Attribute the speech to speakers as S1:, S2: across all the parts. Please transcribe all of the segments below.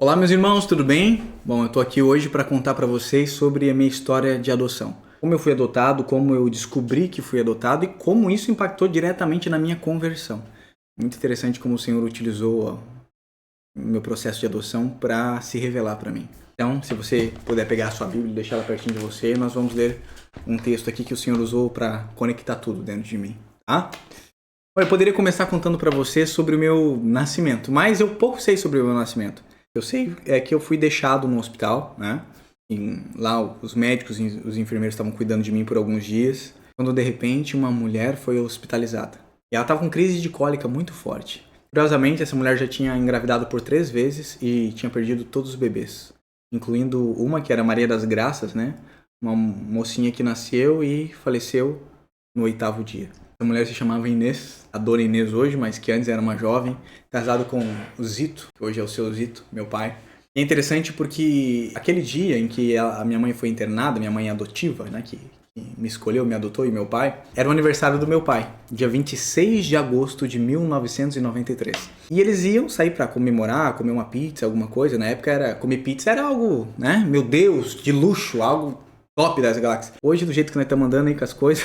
S1: Olá, meus irmãos, tudo bem? Bom, eu tô aqui hoje para contar para vocês sobre a minha história de adoção. Como eu fui adotado, como eu descobri que fui adotado e como isso impactou diretamente na minha conversão. Muito interessante como o Senhor utilizou o meu processo de adoção para se revelar para mim. Então, se você puder pegar a sua Bíblia e deixar ela pertinho de você, nós vamos ler um texto aqui que o Senhor usou para conectar tudo dentro de mim, tá? Eu poderia começar contando para você sobre o meu nascimento, mas eu pouco sei sobre o meu nascimento. Eu sei que eu fui deixado no hospital, né? E lá os médicos e os enfermeiros estavam cuidando de mim por alguns dias, quando de repente uma mulher foi hospitalizada. E ela estava com crise de cólica muito forte. Curiosamente, essa mulher já tinha engravidado por 3 vezes e tinha perdido todos os bebês, incluindo uma que era Maria das Graças, né? Uma mocinha que nasceu e faleceu no 8º dia. A mulher se chamava Inês, a dona Inês hoje, mas que antes era uma jovem, casado com o Zito, que hoje é o seu Zito, meu pai. E é interessante porque aquele dia em que a minha mãe foi internada, minha mãe adotiva, né, que me escolheu, me adotou, e meu pai, era o aniversário do meu pai, dia 26 de agosto de 1993. E eles iam sair para comemorar, comer uma pizza, alguma coisa. Na época comer pizza era algo, né, meu Deus, de luxo, algo top das galáxias. Hoje, do jeito que nós estamos andando aí com as coisas...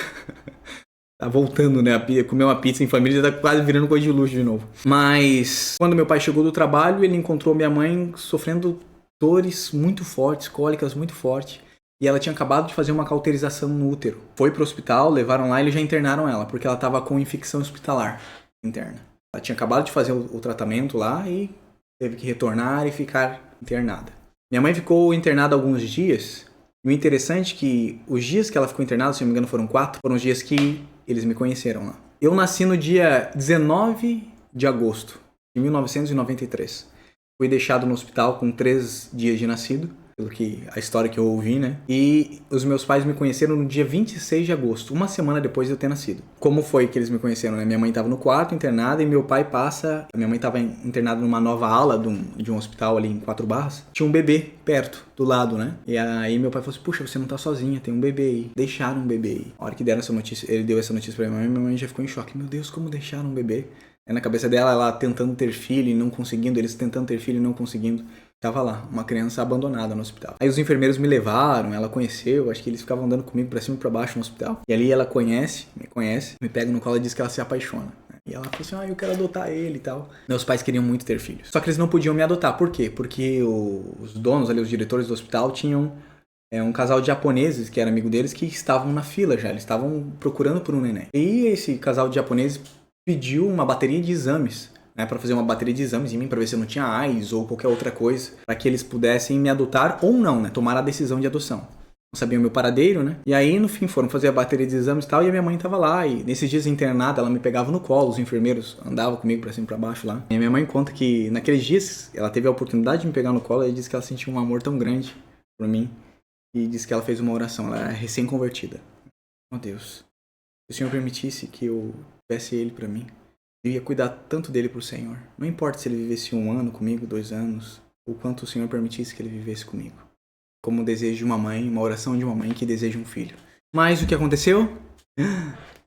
S1: Tá voltando, né? Comer uma pizza em família já tá quase virando coisa de luxo de novo. Mas quando meu pai chegou do trabalho, ele encontrou minha mãe sofrendo dores muito fortes, cólicas muito fortes. E ela tinha acabado de fazer uma cauterização no útero. Foi pro hospital, levaram lá e eles já internaram ela, porque ela tava com infecção hospitalar interna. Ela tinha acabado de fazer o tratamento lá e teve que retornar e ficar internada. Minha mãe ficou internada alguns dias. E o interessante é que os dias que ela ficou internada, se não me engano foram 4, foram os dias que eles me conheceram lá. Eu nasci no dia 19 de agosto de 1993. Fui deixado no hospital com 3 dias de nascido, pelo que a história que eu ouvi, né? E os meus pais me conheceram no dia 26 de agosto, uma semana depois de eu ter nascido. Como foi que eles me conheceram, né? Minha mãe estava no quarto, internada, e meu pai passa... Minha mãe estava internada numa nova ala de um hospital ali em 4 Barras. Tinha um bebê perto, do lado, né? E aí meu pai falou assim, puxa, você não tá sozinha, tem um bebê aí. Deixaram um bebê aí. A hora que deram essa notícia, ele deu essa notícia pra minha mãe já ficou em choque. Meu Deus, como deixaram um bebê? Aí na cabeça dela, ela tentando ter filho e não conseguindo, eles tentando ter filho e não conseguindo. Tava lá, uma criança abandonada no hospital. Aí os enfermeiros me levaram, ela conheceu, acho que eles ficavam andando comigo pra cima e pra baixo no hospital. E ali ela me conhece, me pega no colo e diz que ela se apaixona. E ela falou assim, eu quero adotar ele e tal. Meus pais queriam muito ter filhos. Só que eles não podiam me adotar. Por quê? Porque os donos ali, os diretores do hospital, tinham um casal de japoneses, que era amigo deles, que estavam na fila já. Eles estavam procurando por um neném. E esse casal de japoneses pediu uma bateria de exames, né, para fazer uma bateria de exames em mim, para ver se eu não tinha AIDS ou qualquer outra coisa, para que eles pudessem me adotar ou não, né, tomar a decisão de adoção. Não sabiam o meu paradeiro, né? E aí, no fim, foram fazer a bateria de exames e tal, e a minha mãe tava lá, e nesses dias internada, ela me pegava no colo, os enfermeiros andavam comigo pra cima e pra baixo lá. E a minha mãe conta que, naqueles dias, ela teve a oportunidade de me pegar no colo, e disse que ela sentiu um amor tão grande por mim, e disse que ela fez uma oração, ela era recém-convertida. Meu Deus, se o Senhor permitisse que eu tivesse ele pra mim, eu ia cuidar tanto dele pro Senhor. Não importa se ele vivesse 1 ano comigo, 2 anos, ou quanto o Senhor permitisse que ele vivesse comigo. Como o desejo de uma mãe, uma oração de uma mãe que deseja um filho. Mas o que aconteceu?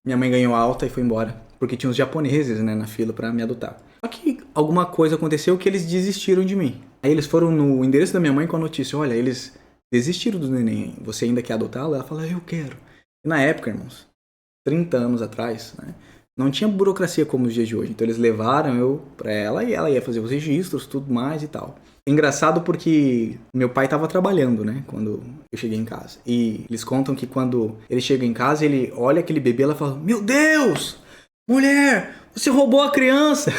S1: Minha mãe ganhou alta e foi embora. Porque tinha uns japoneses, né, na fila pra me adotar. Só que alguma coisa aconteceu que eles desistiram de mim. Aí eles foram no endereço da minha mãe com a notícia. Olha, eles desistiram do neném. Você ainda quer adotá-lo? Ela falou, eu quero. E na época, irmãos, 30 anos atrás, né, não tinha burocracia como os dias de hoje. Então eles levaram eu pra ela e ela ia fazer os registros, tudo mais e tal. Engraçado porque meu pai estava trabalhando, né, quando eu cheguei em casa. E eles contam que quando ele chega em casa, ele olha aquele bebê e ela fala, meu Deus, mulher, você roubou a criança.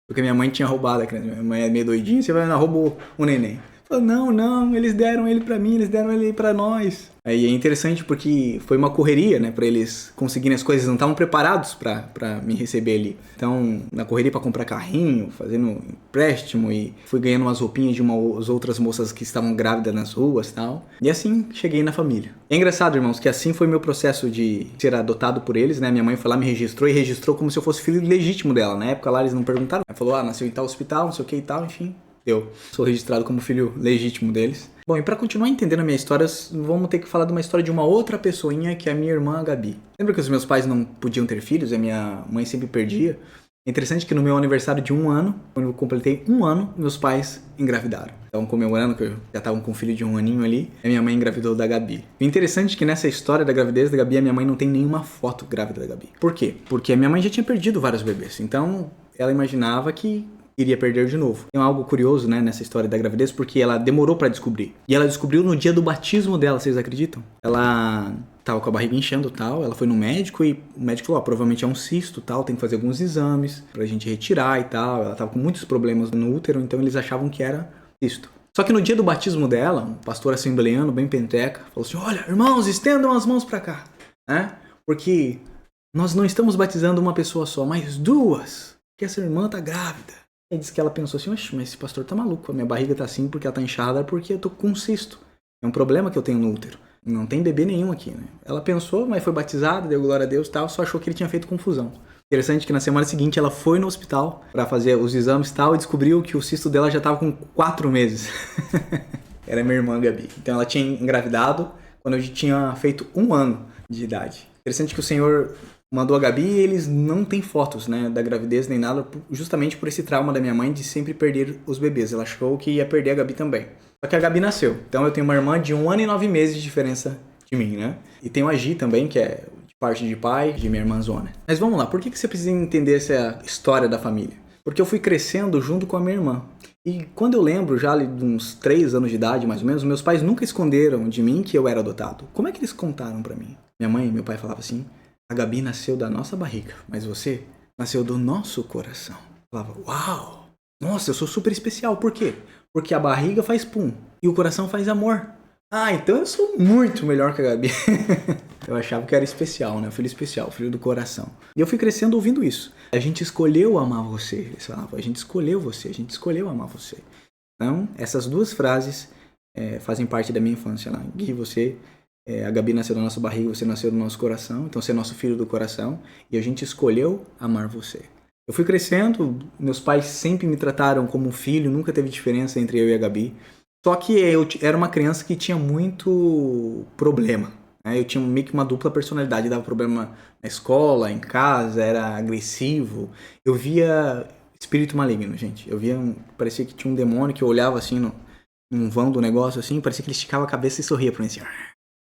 S1: Porque minha mãe tinha roubado a criança. Minha mãe é meio doidinha, você vai lá, roubou o neném. Falou, não, eles deram ele pra mim, eles deram ele pra nós. Aí é interessante porque foi uma correria, né, pra eles conseguirem as coisas, não estavam preparados pra me receber ali. Então, na correria pra comprar carrinho, fazendo empréstimo, e fui ganhando umas roupinhas de umas outras moças que estavam grávidas nas ruas e tal. E assim, cheguei na família. É engraçado, irmãos, que assim foi meu processo de ser adotado por eles, né, minha mãe foi lá, me registrou, e registrou como se eu fosse filho legítimo dela. Na época lá eles não perguntaram, ela falou, nasceu em tal hospital, não sei o que e tal, enfim. Eu sou registrado como filho legítimo deles. Bom, e pra continuar entendendo a minha história, vamos ter que falar de uma história de uma outra pessoinha, que é a minha irmã, a Gabi. Lembra que os meus pais não podiam ter filhos? A minha mãe sempre perdia. É interessante que no meu aniversário de 1 ano, quando eu completei 1 ano, meus pais engravidaram. Então, comemorando que eu já estava com um filho de 1 aninho ali, a minha mãe engravidou da Gabi. O interessante é que nessa história da gravidez da Gabi, a minha mãe não tem nenhuma foto grávida da Gabi. Por quê? Porque a minha mãe já tinha perdido vários bebês. Então, ela imaginava que iria perder de novo. Tem algo curioso, né, nessa história da gravidez, porque ela demorou pra descobrir. E ela descobriu no dia do batismo dela, vocês acreditam? Ela tava com a barriga inchando e tal, ela foi no médico e o médico falou, provavelmente é um cisto tal, tem que fazer alguns exames pra gente retirar e tal. Ela tava com muitos problemas no útero, então eles achavam que era cisto. Só que no dia do batismo dela, um pastor assembleano, bem penteca, falou assim, olha, irmãos, estendam as mãos pra cá, né? Porque nós não estamos batizando uma pessoa só, mas duas, porque essa irmã tá grávida. Aí disse que ela pensou assim, oxe, mas esse pastor tá maluco, a minha barriga tá assim porque ela tá inchada, porque eu tô com um cisto. É um problema que eu tenho no útero. Não tem bebê nenhum aqui, né? Ela pensou, mas foi batizada, deu glória a Deus e tal, só achou que ele tinha feito confusão. Interessante que na semana seguinte ela foi no hospital pra fazer os exames e tal e descobriu que o cisto dela já tava com 4 meses. Era minha irmã Gabi. Então ela tinha engravidado quando eu tinha feito 1 ano de idade. Interessante que o Senhor mandou a Gabi e eles não têm fotos, né, da gravidez nem nada, justamente por esse trauma da minha mãe de sempre perder os bebês. Ela achou que ia perder a Gabi também. Só que a Gabi nasceu. Então eu tenho uma irmã de 1 ano e 9 meses de diferença de mim, né? E tem a Gi também, que é de parte de pai, de minha irmã Zona. Mas vamos lá, por que você precisa entender essa história da família? Porque eu fui crescendo junto com a minha irmã. E quando eu lembro, já de uns 3 anos de idade, mais ou menos, meus pais nunca esconderam de mim que eu era adotado. Como é que eles contaram pra mim? Minha mãe e meu pai falavam assim, a Gabi nasceu da nossa barriga, mas você nasceu do nosso coração. Eu falava, uau! Nossa, eu sou super especial. Por quê? Porque a barriga faz pum e o coração faz amor. Ah, então eu sou muito melhor que a Gabi. Eu achava que era especial, né? Filho especial, filho do coração. E eu fui crescendo ouvindo isso. A gente escolheu amar você. Eles falavam, a gente escolheu você, a gente escolheu amar você. Então, essas duas frases fazem parte da minha infância lá. Gui, você... a Gabi nasceu da nossa barriga, você nasceu do nosso coração, então você é nosso filho do coração e a gente escolheu amar você. Eu fui crescendo, meus pais sempre me trataram como um filho, nunca teve diferença entre eu e a Gabi. Só que eu era uma criança que tinha muito problema, né? Eu tinha meio que uma dupla personalidade, dava problema na escola, em casa, era agressivo. Eu via espírito maligno, gente. Parecia que tinha um demônio que eu olhava assim num vão do negócio assim, parecia que ele esticava a cabeça e sorria pra mim assim.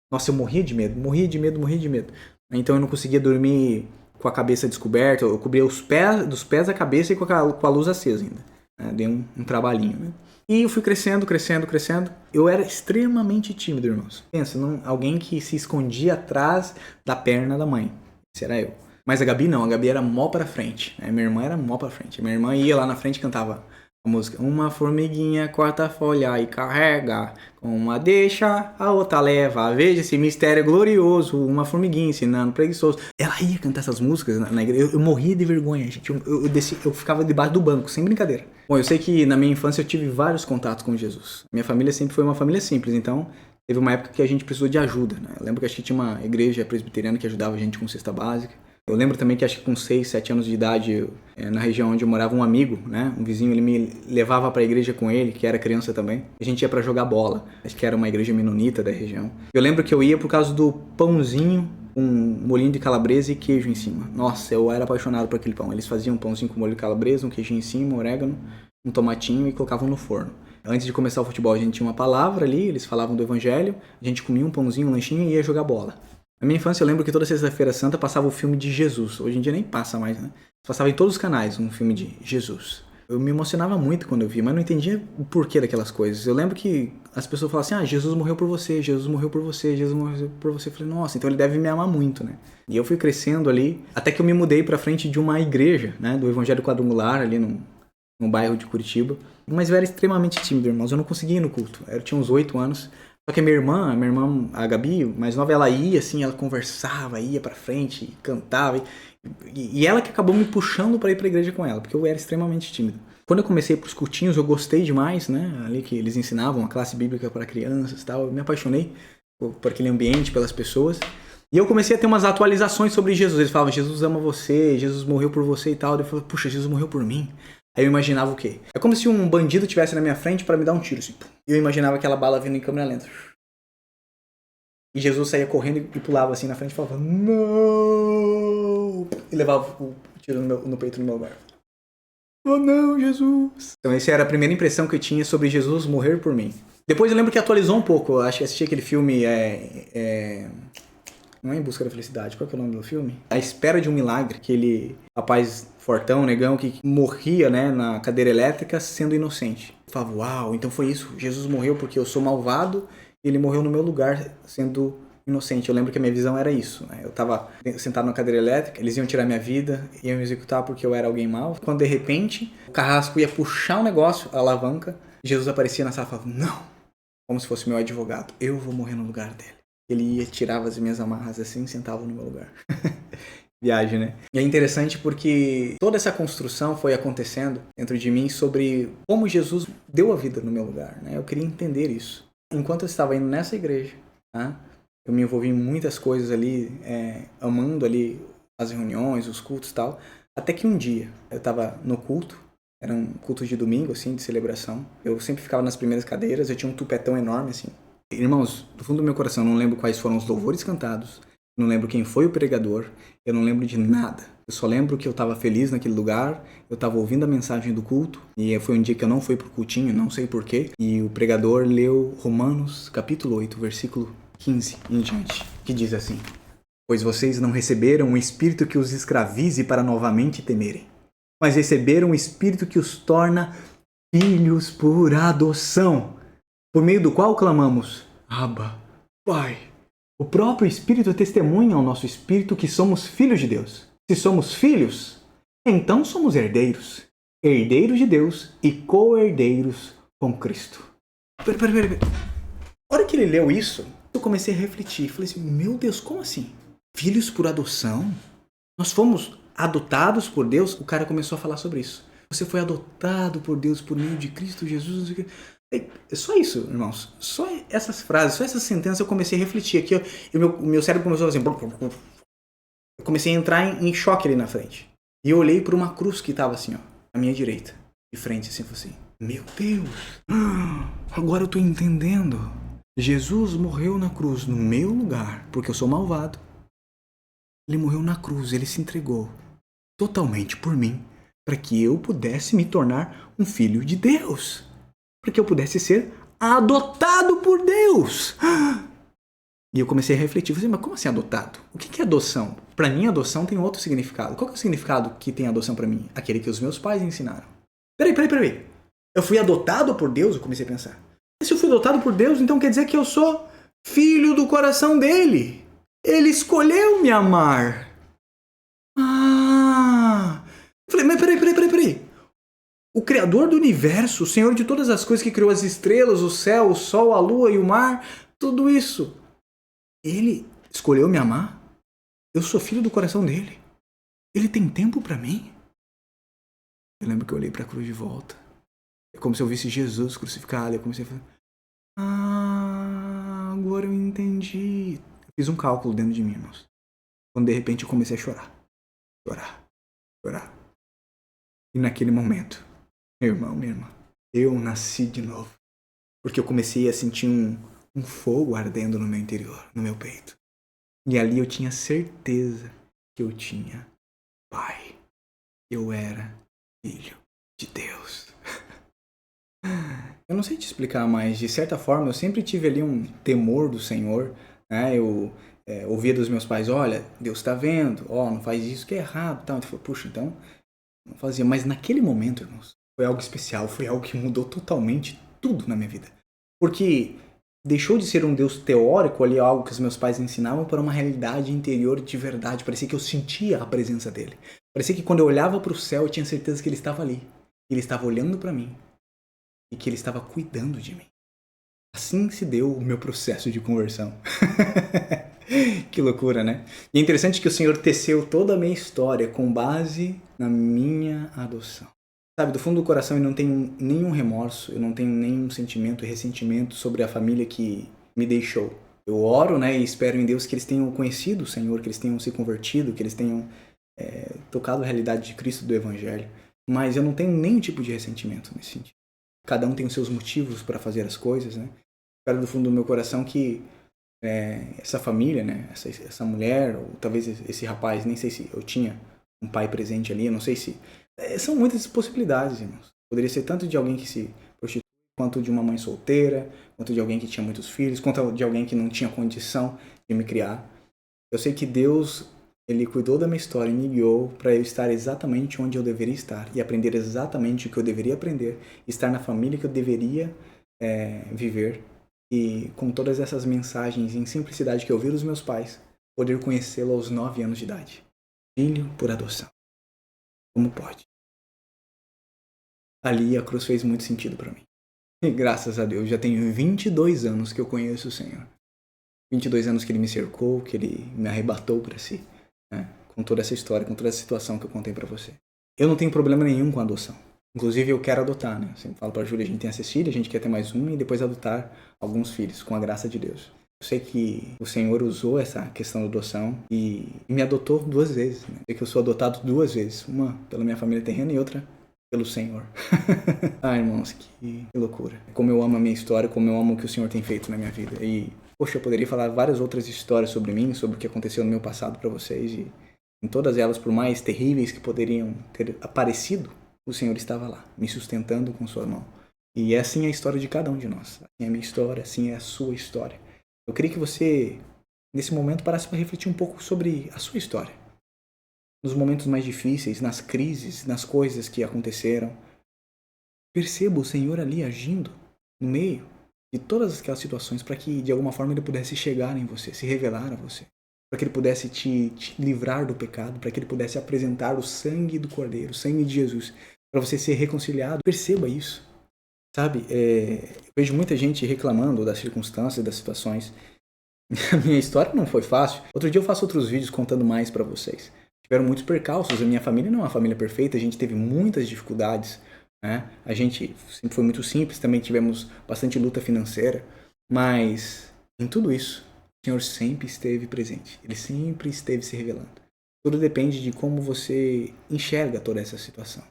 S1: Nossa, eu morria de medo. Então eu não conseguia dormir com a cabeça descoberta, eu cobria os pés, dos pés à cabeça e com a luz acesa ainda. Dei um trabalhinho, né? E eu fui crescendo. Eu era extremamente tímido, irmãos. Pensa, alguém que se escondia atrás da perna da mãe. Esse era eu. Mas a Gabi não, a Gabi era mó pra frente. Minha irmã era mó pra frente. Minha irmã ia lá na frente e cantava a música. Uma formiguinha corta a folha e carrega. Uma deixa, a outra leva. Veja esse mistério glorioso. Uma formiguinha ensinando preguiçoso. Ela ia cantar essas músicas na igreja. Eu morria de vergonha, gente. Eu ficava debaixo do banco, sem brincadeira. Bom, eu sei que na minha infância eu tive vários contatos com Jesus. Minha família sempre foi uma família simples, então teve uma época que a gente precisou de ajuda, né? Eu lembro que acho que tinha uma igreja presbiteriana que ajudava a gente com cesta básica. Eu lembro também que acho que com 6, 7 anos de idade, na região onde eu morava, um amigo, né? Um vizinho, ele me levava para a igreja com ele, que era criança também. A gente ia para jogar bola. Acho que era uma igreja menonita da região. Eu lembro que eu ia por causa do pãozinho, um molhinho de calabresa e queijo em cima. Nossa, eu era apaixonado por aquele pão. Eles faziam um pãozinho com molho de calabresa, um queijinho em cima, um orégano, um tomatinho e colocavam no forno. Antes de começar o futebol, a gente tinha uma palavra ali, eles falavam do evangelho, a gente comia um pãozinho, um lanchinho e ia jogar bola. Na minha infância eu lembro que toda sexta-feira santa passava o filme de Jesus. Hoje em dia nem passa mais, né? Passava em todos os canais um filme de Jesus. Eu me emocionava muito quando eu vi, mas não entendia o porquê daquelas coisas. Eu lembro que as pessoas falavam assim, Jesus morreu por você, Jesus morreu por você, Jesus morreu por você. Eu falei, nossa, então ele deve me amar muito, né? E eu fui crescendo ali, até que eu me mudei pra frente de uma igreja, né? Do Evangelho Quadrangular, ali num bairro de Curitiba. Mas eu era extremamente tímido, irmãos. Eu não conseguia ir no culto. Eu tinha uns 8 anos. Só que a minha irmã, a Gabi, mais nova, ela ia assim, ela conversava, ia pra frente, cantava. E ela que acabou me puxando pra ir pra igreja com ela, porque eu era extremamente tímido. Quando eu comecei pros curtinhos, eu gostei demais, né? Ali que eles ensinavam a classe bíblica para crianças e tal. Eu me apaixonei por aquele ambiente, pelas pessoas. E eu comecei a ter umas atualizações sobre Jesus. Eles falavam, Jesus ama você, Jesus morreu por você e tal. Eu falei, puxa, Jesus morreu por mim. Aí eu imaginava o quê? É como se um bandido estivesse na minha frente para me dar um tiro, assim. E eu imaginava aquela bala vindo em câmera lenta. E Jesus saía correndo e pulava assim na frente e falava, não! E levava o tiro no peito do meu lugar. Oh não, Jesus. Então essa era a primeira impressão que eu tinha sobre Jesus morrer por mim. Depois eu lembro que atualizou um pouco. Eu acho que assisti aquele filme não é Em Busca da Felicidade. Qual que é o nome do filme? A Espera de um Milagre. Aquele rapaz fortão, negão, que morria, né, na cadeira elétrica sendo inocente. Eu falava, uau, então foi isso. Jesus morreu porque eu sou malvado e ele morreu no meu lugar sendo inocente. Eu lembro que a minha visão era isso, né? Eu tava sentado na cadeira elétrica, eles iam tirar minha vida, iam me executar porque eu era alguém mau. Quando de repente o carrasco ia puxar um negócio, a alavanca, Jesus aparecia na sala e falava, não, como se fosse meu advogado, eu vou morrer no lugar dele. Ele ia, tirava as minhas amarras assim e sentava no meu lugar. Viagem, né? E é interessante porque toda essa construção foi acontecendo dentro de mim sobre como Jesus deu a vida no meu lugar, né? Eu queria entender isso. Enquanto eu estava indo nessa igreja, tá? Eu me envolvi em muitas coisas ali, amando ali as reuniões, os cultos e tal, até que um dia eu estava no culto, era um culto de domingo, assim, de celebração. Eu sempre ficava nas primeiras cadeiras, eu tinha um tupetão enorme, assim. Irmãos, do fundo do meu coração, eu não lembro quais foram os louvores cantados, não lembro quem foi o pregador, eu não lembro de nada. Eu só lembro que eu estava feliz naquele lugar, eu estava ouvindo a mensagem do culto, e foi um dia que eu não fui pro cultinho, não sei porquê, e o pregador leu Romanos, capítulo 8, versículo 15 em diante, que diz assim: pois vocês não receberam o espírito que os escravize para novamente temerem, mas receberam o espírito que os torna filhos por adoção, por meio do qual clamamos, Abba, Pai. O próprio Espírito testemunha ao nosso espírito que somos filhos de Deus. Se somos filhos, então somos herdeiros. Herdeiros de Deus e co-herdeiros com Cristo. Peraí. A hora que ele leu isso, eu comecei a refletir. Falei assim, meu Deus, como assim? Filhos por adoção? Nós fomos adotados por Deus? O cara começou a falar sobre isso. Você foi adotado por Deus por meio de Cristo Jesus. Só isso, irmãos. Só essas frases, só essas sentenças eu comecei a refletir aqui. E o meu cérebro começou assim. Eu comecei a entrar em choque ali na frente. E eu olhei para uma cruz que estava assim, ó, à minha direita. De frente, assim, falei assim. Meu Deus! Agora eu tô entendendo. Jesus morreu na cruz no meu lugar, porque eu sou malvado. Ele morreu na cruz, ele se entregou totalmente por mim, para que eu pudesse me tornar um filho de Deus. Para que eu pudesse ser adotado por Deus. E eu comecei a refletir, falei, mas como assim adotado? O que é adoção? Para mim, adoção tem outro significado. Qual que é o significado que tem adoção para mim? Aquele que os meus pais ensinaram. Peraí. Eu fui adotado por Deus? Eu comecei a pensar. Se eu fui adotado por Deus, então quer dizer que eu sou filho do coração dele. Ele escolheu me amar. Eu falei, mas peraí. O Criador do universo, o Senhor de todas as coisas que criou as estrelas, o céu, o sol, a lua e o mar, tudo isso. Ele escolheu me amar? Eu sou filho do coração dele. Ele tem tempo para mim? Eu lembro que eu olhei para a cruz de volta. É como se eu visse Jesus crucificado. Eu comecei a falar, agora eu entendi. Eu fiz um cálculo dentro de mim, irmãos. Quando de repente eu comecei a chorar. E naquele momento, meu irmão, minha irmã, eu nasci de novo. Porque eu comecei a sentir um fogo ardendo no meu interior, no meu peito. E ali eu tinha certeza que eu tinha pai. Eu era filho de Deus. Eu não sei te explicar, mas de certa forma eu sempre tive ali um temor do Senhor, né? Eu ouvia dos meus pais, olha, Deus está vendo, não faz isso que é errado, tal. Eu falei, puxa, então não fazia. Mas naquele momento, irmãos, foi algo especial, foi algo que mudou totalmente tudo na minha vida. Porque deixou de ser um Deus teórico ali, algo que os meus pais ensinavam, para uma realidade interior de verdade. Parecia que eu sentia a presença dele. Parecia que quando eu olhava para o céu, eu tinha certeza que ele estava ali. Ele estava olhando para mim. E que ele estava cuidando de mim. Assim se deu o meu processo de conversão. Que loucura, né? E é interessante que o Senhor teceu toda a minha história com base na minha adoção. Sabe, do fundo do coração eu não tenho nenhum remorso, eu não tenho nenhum sentimento e ressentimento sobre a família que me deixou. Eu oro, né, e espero em Deus que eles tenham conhecido o Senhor, que eles tenham se convertido, que eles tenham tocado a realidade de Cristo, do Evangelho. Mas eu não tenho nenhum tipo de ressentimento nesse sentido. Cada um tem os seus motivos para fazer as coisas, né? Espero do fundo do meu coração que essa família, né? Essa mulher, ou talvez esse rapaz, nem sei se eu tinha um pai presente ali, eu não sei se São muitas possibilidades, irmãos. Poderia ser tanto de alguém que se prostitui, quanto de uma mãe solteira, quanto de alguém que tinha muitos filhos, quanto de alguém que não tinha condição de me criar. Eu sei que Deus, Ele cuidou da minha história e me guiou para eu estar exatamente onde eu deveria estar e aprender exatamente o que eu deveria aprender, estar na família que eu deveria viver e com todas essas mensagens em simplicidade que eu vi dos meus pais, poder conhecê-lo aos 9 anos de idade. Filho por adoção. Como pode? Ali a cruz fez muito sentido para mim. E graças a Deus, já tenho 22 anos que eu conheço o Senhor. 22 anos que Ele me cercou, que Ele me arrebatou para si. Né? Com toda essa história, com toda essa situação que eu contei para você. Eu não tenho problema nenhum com a adoção. Inclusive eu quero adotar, né? Eu sempre falo pra Júlia, a gente tem a Cecília, a gente quer ter mais um e depois adotar alguns filhos, com a graça de Deus. Eu sei que o Senhor usou essa questão da adoção e me adotou 2 vezes. Né? Eu sei que eu sou adotado 2 vezes. Uma pela minha família terrena e outra pelo Senhor. Ah, irmãos, que loucura. Como eu amo a minha história, como eu amo o que o Senhor tem feito na minha vida. E, poxa, eu poderia falar várias outras histórias sobre mim, sobre o que aconteceu no meu passado pra vocês. E em todas elas, por mais terríveis que poderiam ter aparecido, o Senhor estava lá, me sustentando com sua mão. E assim é a história de cada um de nós. Assim é a minha história, assim é a sua história. Eu queria que você, nesse momento, parasse para refletir um pouco sobre a sua história. Nos momentos mais difíceis, nas crises, nas coisas que aconteceram. Perceba o Senhor ali agindo no meio de todas aquelas situações para que, de alguma forma, Ele pudesse chegar em você, se revelar a você. Para que Ele pudesse te livrar do pecado, para que Ele pudesse apresentar o sangue do Cordeiro, o sangue de Jesus, para você ser reconciliado. Perceba isso, sabe? Eu vejo muita gente reclamando das circunstâncias, das situações. A minha história não foi fácil. Outro dia eu faço outros vídeos contando mais para vocês. Tiveram muitos percalços. A minha família não é uma família perfeita, a gente teve muitas dificuldades. Né? A gente sempre foi muito simples, também tivemos bastante luta financeira. Mas em tudo isso, o Senhor sempre esteve presente. Ele sempre esteve se revelando. Tudo depende de como você enxerga toda essa situação.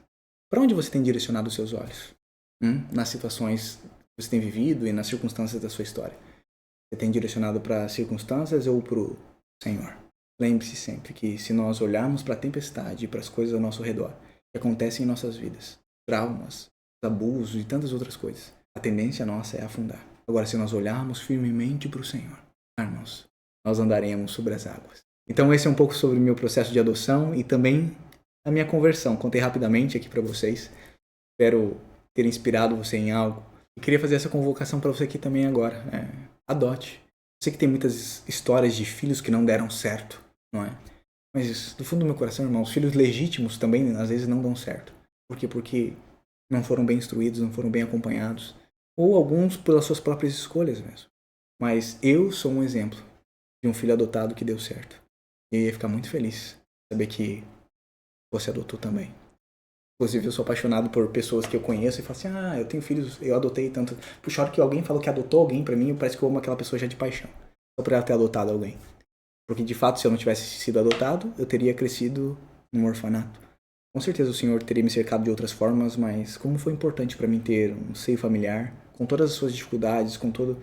S1: Para onde você tem direcionado os seus olhos? Nas situações que você tem vivido e nas circunstâncias da sua história. Você tem direcionado para as circunstâncias ou para o Senhor? Lembre-se sempre que se nós olharmos para a tempestade e para as coisas ao nosso redor que acontecem em nossas vidas, traumas, abusos e tantas outras coisas, a tendência nossa é afundar. Agora, se nós olharmos firmemente para o Senhor, irmãos, nós andaremos sobre as águas. Então esse é um pouco sobre o meu processo de adoção e também a minha conversão. Contei rapidamente aqui para vocês. Espero ter inspirado você em algo. E queria fazer essa convocação para você aqui também agora. Adote. Eu sei que tem muitas histórias de filhos que não deram certo, não é? Mas do fundo do meu coração, irmão, os filhos legítimos também às vezes não dão certo. Por quê? Porque não foram bem instruídos, não foram bem acompanhados. Ou alguns pelas suas próprias escolhas mesmo. Mas eu sou um exemplo de um filho adotado que deu certo. E eu ia ficar muito feliz saber que você adotou também. Inclusive, eu sou apaixonado por pessoas que eu conheço e falo assim, eu tenho filhos, eu adotei tanto. Puxa, a hora que alguém falou que adotou alguém pra mim, parece que eu amo aquela pessoa já de paixão. Só por ela ter adotado alguém. Porque, de fato, se eu não tivesse sido adotado, eu teria crescido num orfanato. Com certeza o Senhor teria me cercado de outras formas, mas como foi importante pra mim ter um seio familiar, com todas as suas dificuldades, com todos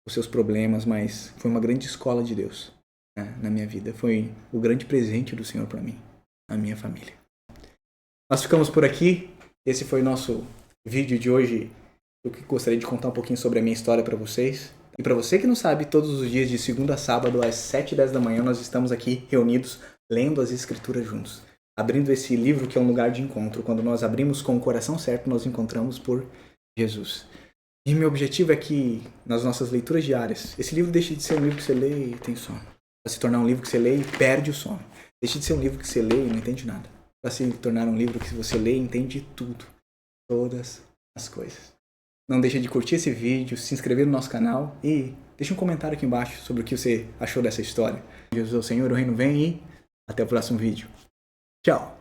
S1: os seus problemas, mas foi uma grande escola de Deus, né, na minha vida. Foi o grande presente do Senhor pra mim, a minha família. Nós ficamos por aqui. Esse foi o nosso vídeo de hoje. Eu gostaria de contar um pouquinho sobre a minha história para vocês. E para você que não sabe, todos os dias de segunda a sábado às 7h10 da manhã nós estamos aqui reunidos lendo as escrituras juntos. Abrindo esse livro que é um lugar de encontro. Quando nós abrimos com o coração certo, nós encontramos por Jesus. E meu objetivo é que nas nossas leituras diárias, esse livro deixe de ser um livro que você lê e tem sono. Para se tornar um livro que você lê e perde o sono. Deixe de ser um livro que você lê e não entende nada. Para se tornar um livro que você lê e entende tudo. Todas as coisas. Não deixe de curtir esse vídeo, se inscrever no nosso canal e deixe um comentário aqui embaixo sobre o que você achou dessa história. Jesus é o Senhor, o reino vem e até o próximo vídeo. Tchau!